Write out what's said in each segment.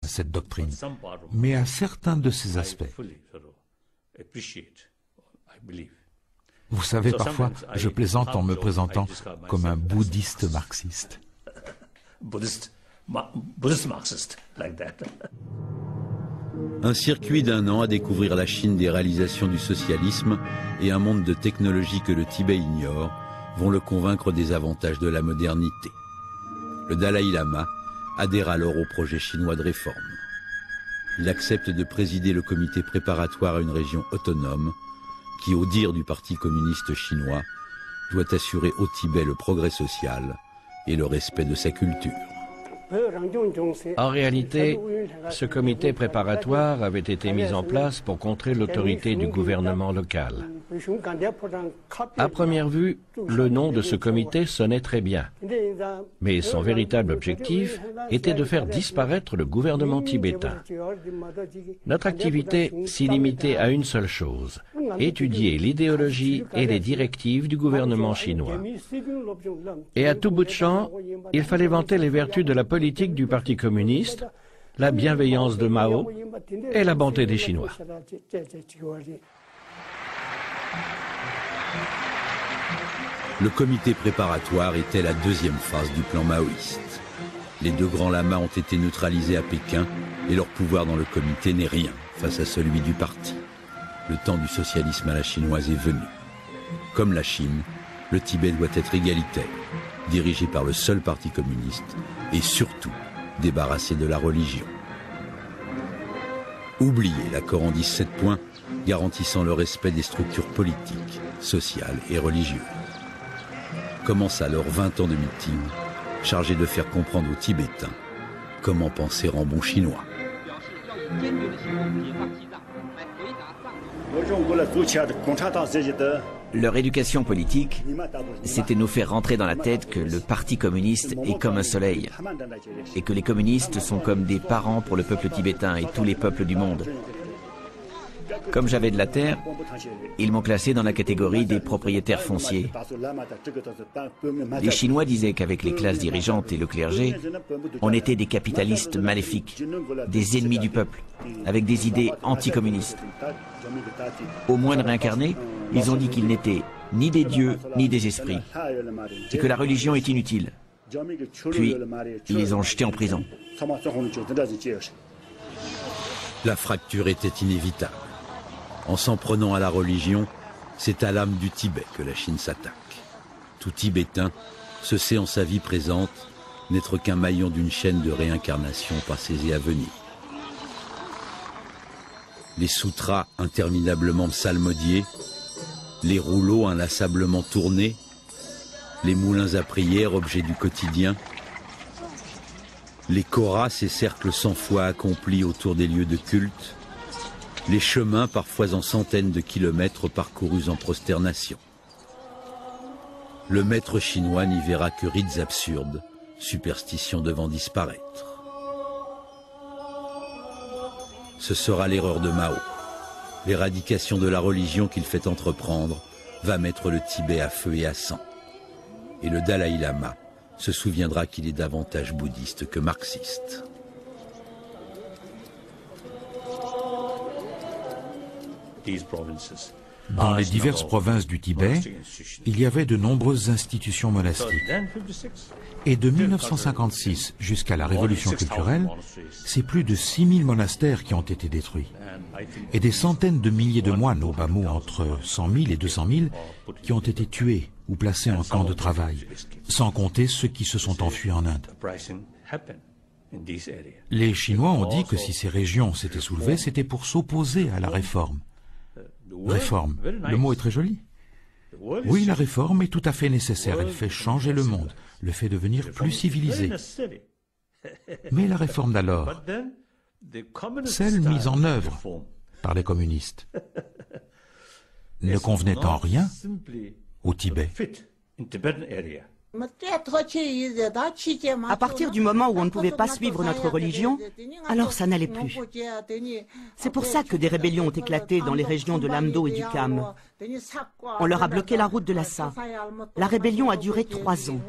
cette doctrine, mais à certains de ses aspects. Vous savez, parfois, je plaisante en me présentant comme un bouddhiste marxiste. Un circuit d'1 an à découvrir la Chine des réalisations du socialisme et un monde de technologie que le Tibet ignore vont le convaincre des avantages de la modernité. Le Dalai Lama adhère alors au projet chinois de réforme. Il accepte de présider le comité préparatoire à une région autonome qui, au dire du Parti communiste chinois, doit assurer au Tibet le progrès social et le respect de sa culture. En réalité, ce comité préparatoire avait été mis en place pour contrer l'autorité du gouvernement local. À première vue, le nom de ce comité sonnait très bien, mais son véritable objectif était de faire disparaître le gouvernement tibétain. Notre activité s'y limitait à une seule chose, étudier l'idéologie et les directives du gouvernement chinois. Et à tout bout de champ, il fallait vanter les vertus de la politique du Parti communiste, la bienveillance de Mao et la bonté des Chinois. Le comité préparatoire était la deuxième phase du plan maoïste. Les 2 grands lamas ont été neutralisés à Pékin et leur pouvoir dans le comité n'est rien face à celui du parti. Le temps du socialisme à la chinoise est venu. Comme la Chine, le Tibet doit être égalitaire, dirigé par le seul parti communiste et surtout débarrassé de la religion. Oubliez l'accord en 17 points garantissant le respect des structures politiques, sociales et religieuses. Commence alors 20 ans de meeting chargés de faire comprendre aux Tibétains comment penser en bon chinois. Leur éducation politique, c'était nous faire rentrer dans la tête que le Parti communiste est comme un soleil et que les communistes sont comme des parents pour le peuple tibétain et tous les peuples du monde. Comme j'avais de la terre, ils m'ont classé dans la catégorie des propriétaires fonciers. Les Chinois disaient qu'avec les classes dirigeantes et le clergé, on était des capitalistes maléfiques, des ennemis du peuple, avec des idées anticommunistes. Au moine réincarné, ils ont dit qu'ils n'étaient ni des dieux ni des esprits, et que la religion est inutile. Puis, ils les ont jetés en prison. La fracture était inévitable. En s'en prenant à la religion, c'est à l'âme du Tibet que la Chine s'attaque. Tout Tibétain se sait en sa vie présente n'être qu'un maillon d'une chaîne de réincarnation passées et à venir. Les sutras interminablement psalmodiés, les rouleaux inlassablement tournés, les moulins à prière, objets du quotidien, les koras, ces cercles sans foi accomplis autour des lieux de culte, les chemins parfois en centaines de kilomètres parcourus en prosternation. Le maître chinois n'y verra que rites absurdes, superstitions devant disparaître. Ce sera l'erreur de Mao. L'éradication de la religion qu'il fait entreprendre va mettre le Tibet à feu et à sang. Et le Dalai Lama se souviendra qu'il est davantage bouddhiste que marxiste. Dans les diverses provinces du Tibet, il y avait de nombreuses institutions monastiques. Et de 1956 jusqu'à la Révolution culturelle, c'est plus de 6000 monastères qui ont été détruits. Et des centaines de milliers de moines, au bas mot entre 100 000 et 200 000, qui ont été tués ou placés en camp de travail, sans compter ceux qui se sont enfuis en Inde. Les Chinois ont dit que si ces régions s'étaient soulevées, c'était pour s'opposer à la réforme. Réforme, le mot est très joli. Oui, la réforme est tout à fait nécessaire, elle fait changer le monde, le fait devenir plus civilisé. Mais la réforme d'alors, celle mise en œuvre par les communistes, ne convenait en rien au Tibet. À partir du moment où on ne pouvait pas suivre notre religion, alors ça n'allait plus. C'est pour ça que des rébellions ont éclaté dans les régions de l'Amdo et du Kham. On leur a bloqué la route de Lhasa. La rébellion a duré 3 ans.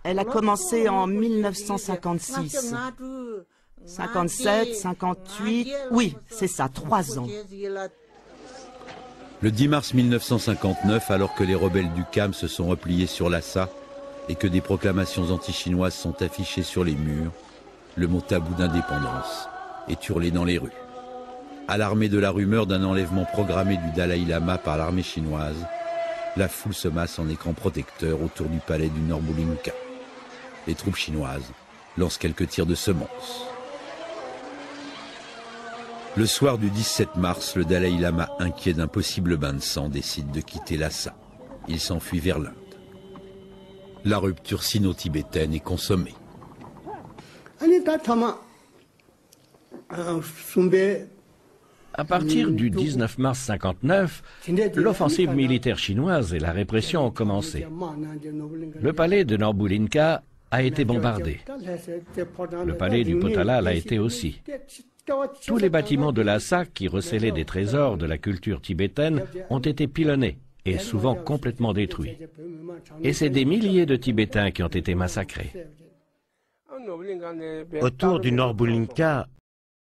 Elle a commencé en 1956. 57, 58... Oui, c'est ça, 3 ans. Le 10 mars 1959, alors que les rebelles du CAM se sont repliés sur Lhasa et que des proclamations anti-chinoises sont affichées sur les murs, le mot tabou d'indépendance est hurlé dans les rues. Alarmée de la rumeur d'un enlèvement programmé du Dalai Lama par l'armée chinoise, la foule se masse en écran protecteur autour du palais du Norbulinka. Les troupes chinoises lancent quelques tirs de semonce. Le soir du 17 mars, le Dalai Lama, inquiet d'un possible bain de sang, décide de quitter Lhasa. Il s'enfuit vers l'Inde. La rupture sino-tibétaine est consommée. À partir du 19 mars 59, l'offensive militaire chinoise et la répression ont commencé. Le palais de Norbulinka a été bombardé. Le palais du Potala l'a été aussi. Tous les bâtiments de Lhasa qui recélaient des trésors de la culture tibétaine ont été pilonnés et souvent complètement détruits. Et c'est des milliers de Tibétains qui ont été massacrés. Autour du Norbulinka,